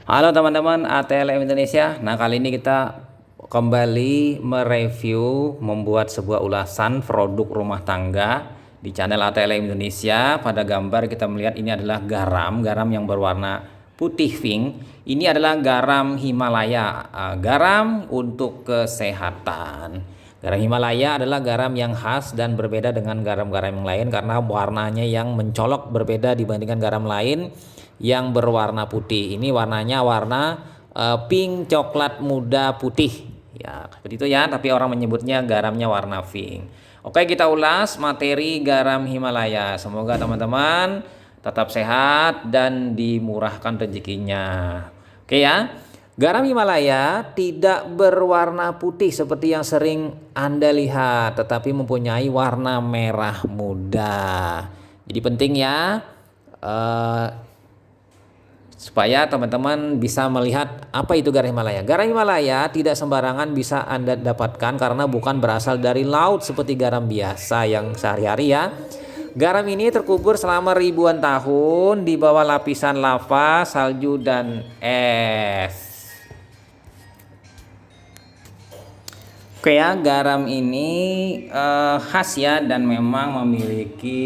Halo teman-teman ATLM Indonesia. Nah, kali ini kita kembali mereview membuat sebuah ulasan produk rumah tangga di channel ATLM Indonesia. Pada gambar kita melihat ini adalah garam yang berwarna putih pink. Ini adalah garam Himalaya, garam untuk kesehatan. Garam Himalaya adalah garam yang khas dan berbeda dengan garam-garam yang lain karena warnanya yang mencolok berbeda dibandingkan garam lain yang berwarna putih. Ini warnanya warna pink coklat muda putih. Ya, seperti itu ya, tapi orang menyebutnya garamnya warna pink. Oke, kita ulas materi garam Himalaya. Semoga teman-teman tetap sehat dan dimurahkan rezekinya. Oke ya. Garam Himalaya tidak berwarna putih seperti yang sering Anda lihat, tetapi mempunyai warna merah muda. Jadi penting ya, supaya teman-teman bisa melihat apa itu garam Himalaya. Garam Himalaya tidak sembarangan bisa Anda dapatkan karena bukan berasal dari laut seperti garam biasa yang sehari-hari ya. Garam ini terkubur selama ribuan tahun di bawah lapisan lava, salju, dan es. Oke ya, garam ini khas ya dan memang memiliki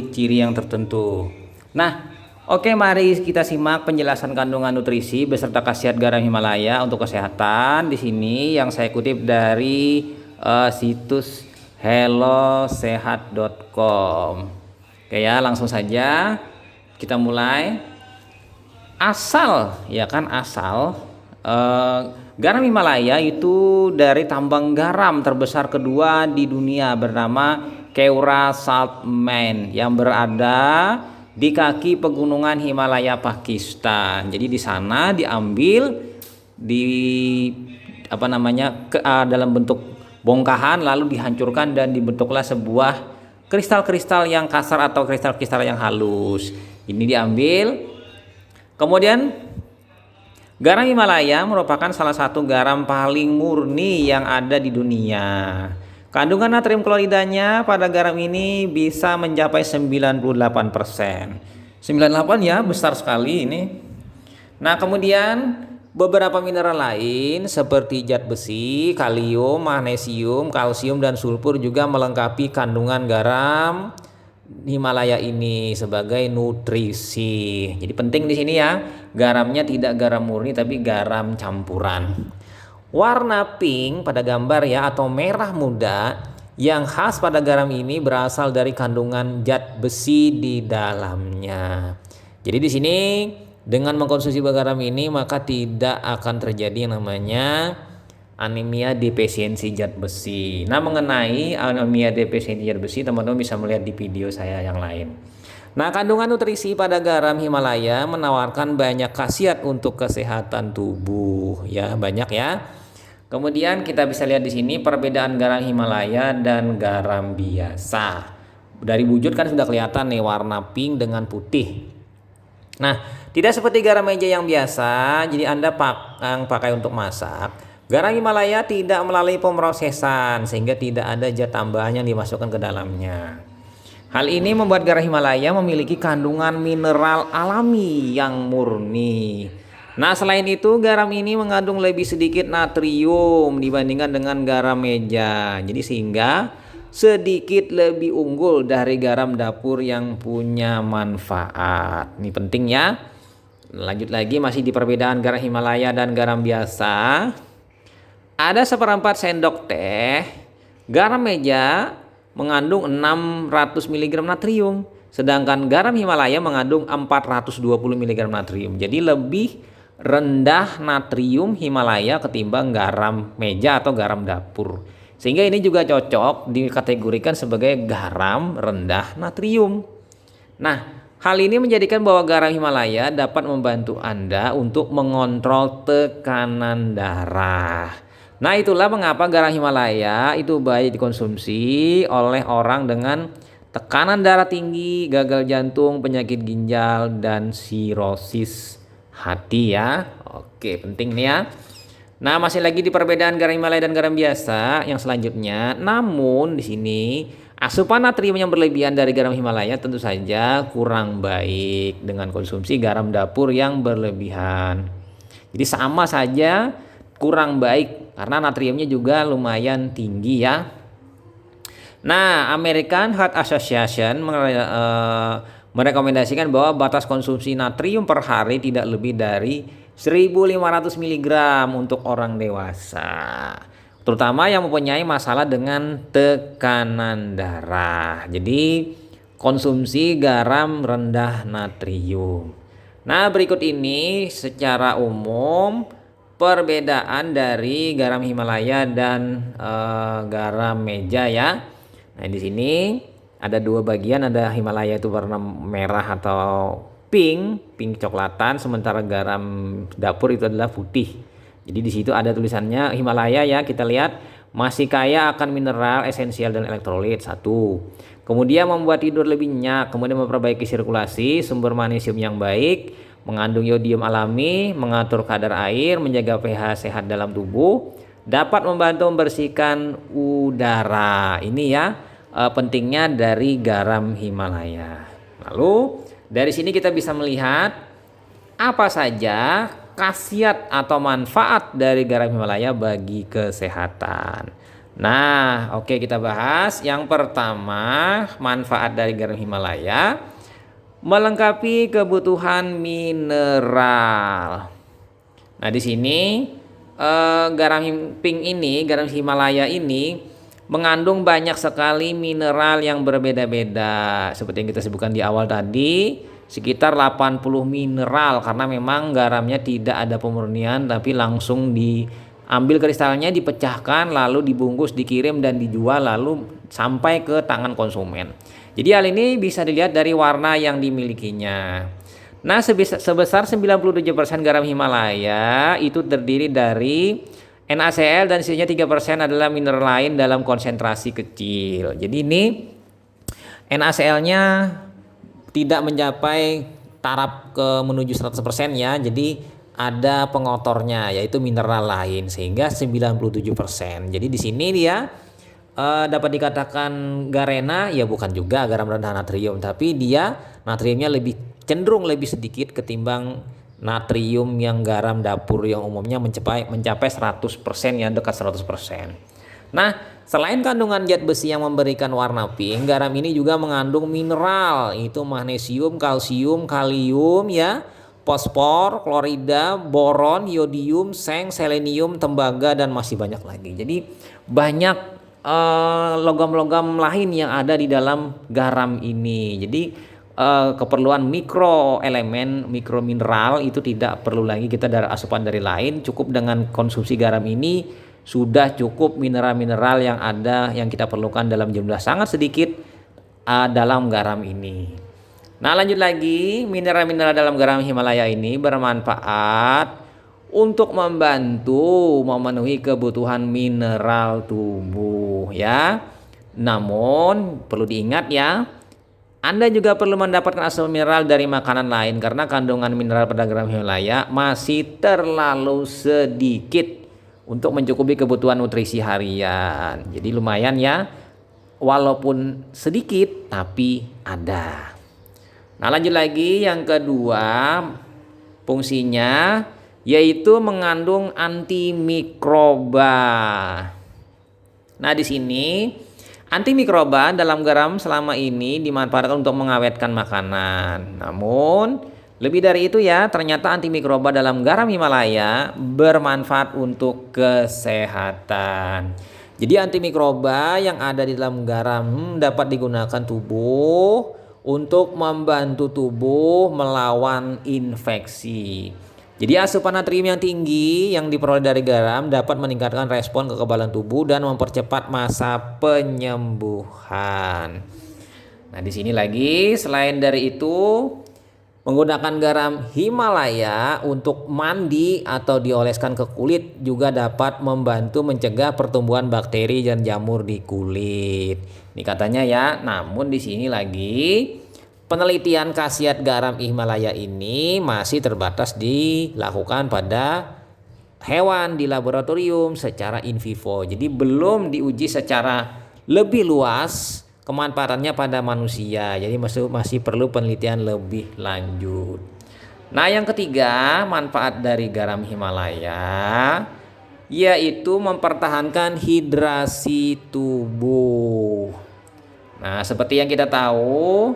ciri yang tertentu. Nah, oke, mari kita simak penjelasan kandungan nutrisi beserta khasiat garam Himalaya untuk kesehatan. Di sini yang saya kutip dari situs hellosehat.com. Oke ya, langsung saja kita mulai. Asal garam Himalaya itu dari tambang garam terbesar kedua di dunia bernama Keura Salt Mine yang berada di kaki pegunungan Himalaya Pakistan. Jadi di sana diambil dalam bentuk bongkahan lalu dihancurkan dan dibentuklah sebuah kristal-kristal yang kasar atau kristal-kristal yang halus. Ini diambil. Kemudian garam Himalaya merupakan salah satu garam paling murni yang ada di dunia. Kandungan natrium kloridanya pada garam ini bisa mencapai 98%. 98 ya, besar sekali ini. Nah, kemudian beberapa mineral lain seperti zat besi, kalium, magnesium, kalsium, dan sulfur juga melengkapi kandungan garam Himalaya ini sebagai nutrisi. Jadi penting di sini ya, garamnya tidak garam murni tapi garam campuran. Warna pink pada gambar ya atau merah muda yang khas pada garam ini berasal dari kandungan zat besi di dalamnya. Jadi di sini dengan mengkonsumsi garam ini maka tidak akan terjadi yang namanya anemia defisiensi zat besi. Nah, mengenai anemia defisiensi zat besi teman-teman bisa melihat di video saya yang lain. Nah, kandungan nutrisi pada garam Himalaya menawarkan banyak khasiat untuk kesehatan tubuh ya, banyak ya. Kemudian kita bisa lihat di sini perbedaan garam Himalaya dan garam biasa. Dari wujud kan sudah kelihatan nih warna pink dengan putih. Nah, tidak seperti garam meja yang biasa, jadi Anda pakai untuk masak. Garam Himalaya tidak melalui pemrosesan sehingga tidak ada zat tambahan yang dimasukkan ke dalamnya. Hal ini membuat garam Himalaya memiliki kandungan mineral alami yang murni. Nah, selain itu garam ini mengandung lebih sedikit natrium dibandingkan dengan garam meja. Jadi sehingga sedikit lebih unggul dari garam dapur yang punya manfaat. Ini penting ya. Lanjut lagi masih di perbedaan garam Himalaya dan garam biasa. Ada 1/4 sendok teh garam meja mengandung 600 mg natrium, sedangkan garam Himalaya mengandung 420 mg natrium. Jadi lebih rendah natrium Himalaya ketimbang garam meja atau garam dapur. Sehingga ini juga cocok dikategorikan sebagai garam rendah natrium. Nah, hal ini menjadikan bahwa garam Himalaya dapat membantu Anda untuk mengontrol tekanan darah. Nah, itulah mengapa garam Himalaya itu baik dikonsumsi oleh orang dengan tekanan darah tinggi, gagal jantung, penyakit ginjal, dan sirosis hati ya. Oke, penting nih ya. Nah, masih lagi di perbedaan garam Himalaya dan garam biasa yang selanjutnya. Namun di sini asupan natrium yang berlebihan dari garam Himalaya tentu saja kurang baik dengan konsumsi garam dapur yang berlebihan. Jadi sama saja kurang baik karena natriumnya juga lumayan tinggi ya. Nah, American Heart Association merekomendasikan bahwa batas konsumsi natrium per hari tidak lebih dari 1.500 mg untuk orang dewasa, terutama yang mempunyai masalah dengan tekanan darah. Jadi konsumsi garam rendah natrium. Nah, berikut ini secara umum perbedaan dari garam Himalaya dan garam meja ya. Nah, di sini ada dua bagian, ada Himalaya itu warna merah atau pink coklatan, sementara garam dapur itu adalah putih. Jadi di situ ada tulisannya Himalaya ya, kita lihat masih kaya akan mineral esensial dan elektrolit 1. Kemudian membuat tidur lebih nyenyak, kemudian memperbaiki sirkulasi, sumber magnesium yang baik, mengandung yodium alami, mengatur kadar air, menjaga pH sehat dalam tubuh, dapat membantu membersihkan udara. Ini ya pentingnya dari garam Himalaya. Lalu dari sini kita bisa melihat apa saja khasiat atau manfaat dari garam Himalaya bagi kesehatan. Nah, oke, kita bahas. Yang pertama, manfaat dari garam Himalaya melengkapi kebutuhan mineral. Nah, di sini garam pink ini, garam Himalaya ini mengandung banyak sekali mineral yang berbeda-beda. Seperti yang kita sebutkan di awal tadi, sekitar 80 mineral, karena memang garamnya tidak ada pemurnian tapi langsung diambil kristalnya, dipecahkan, lalu dibungkus, dikirim dan dijual lalu sampai ke tangan konsumen. Jadi hal ini bisa dilihat dari warna yang dimilikinya. Nah, sebesar 97% garam Himalaya itu terdiri dari NaCl dan sisanya 3% adalah mineral lain dalam konsentrasi kecil. Jadi ini NaCl-nya tidak mencapai taraf menuju 100% ya. Jadi ada pengotornya yaitu mineral lain sehingga 97%. Jadi di sini dia dapat dikatakan Garena ya, bukan juga garam rendah natrium, tapi dia natriumnya cenderung lebih sedikit ketimbang natrium yang garam dapur yang umumnya mencapai 100% ya, dekat 100%. Nah, selain kandungan zat besi yang memberikan warna pink, garam ini juga mengandung mineral, itu magnesium, kalsium, kalium ya, fosfor, klorida, boron, yodium, seng, selenium, tembaga dan masih banyak lagi. Jadi banyak logam-logam lain yang ada di dalam garam ini. Jadi keperluan mikroelemen, mikromineral itu tidak perlu lagi kita dari asupan dari lain, cukup dengan konsumsi garam ini sudah cukup mineral-mineral yang ada yang kita perlukan dalam jumlah sangat sedikit dalam garam ini. Nah, lanjut lagi, mineral-mineral dalam garam Himalaya ini bermanfaat untuk membantu memenuhi kebutuhan mineral tubuh ya. Namun perlu diingat ya, Anda juga perlu mendapatkan asupan mineral dari makanan lain karena kandungan mineral pada garam Himalaya masih terlalu sedikit untuk mencukupi kebutuhan nutrisi harian. Jadi lumayan ya, walaupun sedikit tapi ada. Nah, lanjut lagi, yang kedua fungsinya yaitu mengandung antimikroba. Nah, di sini antimikroba dalam garam selama ini dimanfaatkan untuk mengawetkan makanan. Namun, lebih dari itu ya, ternyata antimikroba dalam garam Himalaya bermanfaat untuk kesehatan. Jadi antimikroba yang ada di dalam garam dapat digunakan tubuh untuk membantu tubuh melawan infeksi. Jadi asupan natrium yang tinggi yang diperoleh dari garam dapat meningkatkan respon kekebalan tubuh dan mempercepat masa penyembuhan. Nah, di sini lagi selain dari itu, menggunakan garam Himalaya untuk mandi atau dioleskan ke kulit juga dapat membantu mencegah pertumbuhan bakteri dan jamur di kulit. Ini katanya ya. Namun di sini lagi penelitian khasiat garam Himalaya ini masih terbatas dilakukan pada hewan di laboratorium secara in vivo. Jadi belum diuji secara lebih luas kemanfaatannya pada manusia. Jadi masih perlu penelitian lebih lanjut. Nah, yang ketiga, manfaat dari garam Himalaya yaitu mempertahankan hidrasi tubuh. Nah, seperti yang kita tahu,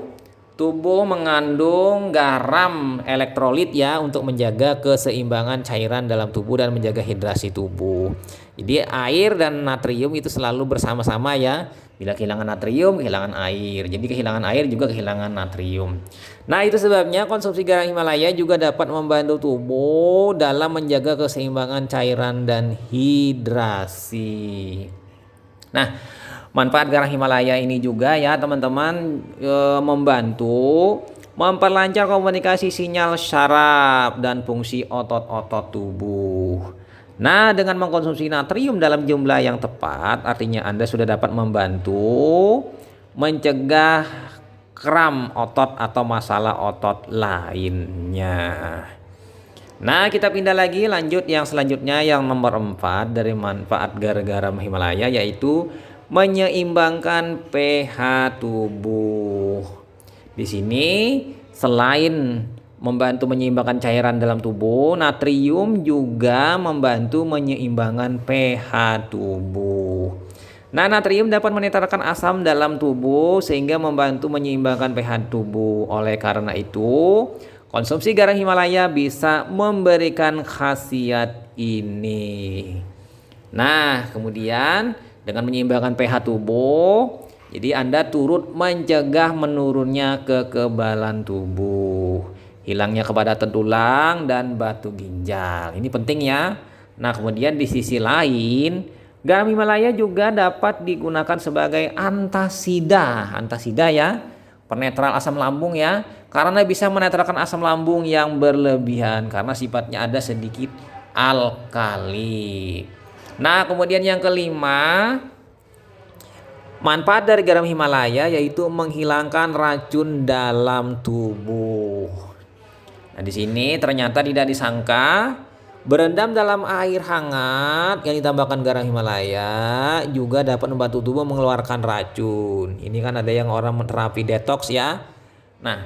tubuh mengandung garam elektrolit ya untuk menjaga keseimbangan cairan dalam tubuh dan menjaga hidrasi tubuh. Jadi air dan natrium itu selalu bersama-sama ya. Bila kehilangan natrium, kehilangan air. Jadi kehilangan air juga kehilangan natrium. Nah, itu sebabnya konsumsi garam Himalaya juga dapat membantu tubuh dalam menjaga keseimbangan cairan dan hidrasi. Nah, manfaat garam Himalaya ini juga ya teman-teman membantu memperlancar komunikasi sinyal syaraf dan fungsi otot-otot tubuh. Nah, dengan mengkonsumsi natrium dalam jumlah yang tepat, artinya Anda sudah dapat membantu mencegah kram otot atau masalah otot lainnya. Nah, kita pindah lagi lanjut yang selanjutnya yang nomor 4 dari manfaat garam Himalaya yaitu menyeimbangkan pH tubuh. Di sini selain membantu menyeimbangkan cairan dalam tubuh, natrium juga membantu menyeimbangkan pH tubuh. Nah, natrium dapat menetralkan asam dalam tubuh sehingga membantu menyeimbangkan pH tubuh. Oleh karena itu, konsumsi garam Himalaya bisa memberikan khasiat ini. Nah, kemudian dengan menyeimbangkan pH tubuh, jadi Anda turut mencegah menurunnya kekebalan tubuh, hilangnya kepadatan tulang dan batu ginjal. Ini penting ya. Nah, kemudian di sisi lain, garam Himalaya juga dapat digunakan sebagai antasida. Antasida ya, penetral asam lambung ya. Karena bisa menetralkan asam lambung yang berlebihan karena sifatnya ada sedikit alkali. Nah, kemudian yang kelima, manfaat dari garam Himalaya yaitu menghilangkan racun dalam tubuh. Nah, di sini ternyata tidak disangka berendam dalam air hangat yang ditambahkan garam Himalaya juga dapat membantu tubuh mengeluarkan racun. Ini kan ada yang orang terapi detox ya. Nah,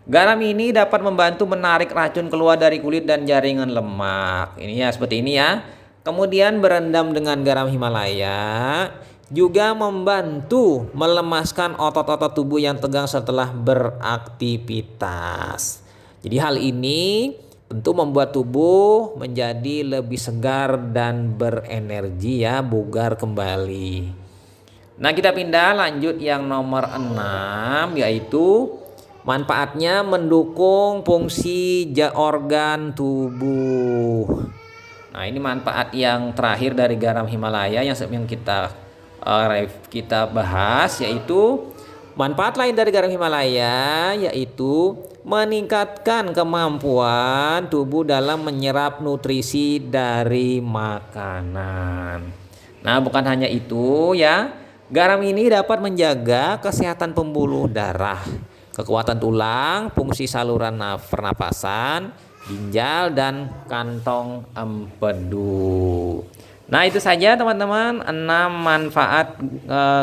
garam ini dapat membantu menarik racun keluar dari kulit dan jaringan lemak. Ini ya seperti ini ya. Kemudian berendam dengan garam Himalaya juga membantu melemaskan otot-otot tubuh yang tegang setelah beraktivitas. Jadi hal ini tentu membuat tubuh menjadi lebih segar dan berenergi ya, bugar kembali. Nah, kita pindah lanjut yang nomor 6 yaitu manfaatnya mendukung fungsi organ tubuh. Nah, ini manfaat yang terakhir dari garam Himalaya yang kita bahas yaitu manfaat lain dari garam Himalaya yaitu meningkatkan kemampuan tubuh dalam menyerap nutrisi dari makanan. Nah, bukan hanya itu ya, garam ini dapat menjaga kesehatan pembuluh darah, kekuatan tulang, fungsi saluran pernapasan, ginjal, dan kantong empedu. Nah, itu saja teman-teman 6 manfaat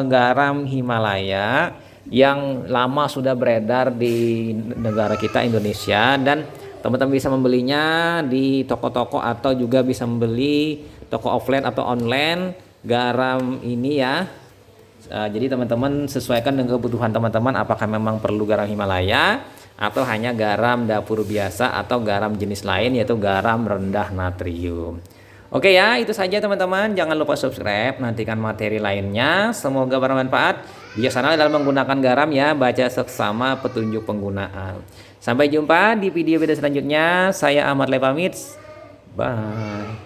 garam Himalaya yang lama sudah beredar di negara kita Indonesia, dan teman-teman bisa membelinya di toko-toko atau juga bisa membeli toko offline atau online garam ini ya. Jadi teman-teman sesuaikan dengan kebutuhan teman-teman, apakah memang perlu garam Himalaya atau hanya garam dapur biasa atau garam jenis lain yaitu garam rendah natrium. Oke ya, itu saja teman-teman. Jangan lupa subscribe, nantikan materi lainnya. Semoga bermanfaat. Bijaksana dalam menggunakan garam ya, baca seksama petunjuk penggunaan. Sampai jumpa di video selanjutnya. Saya Ahmad Le pamit. Bye.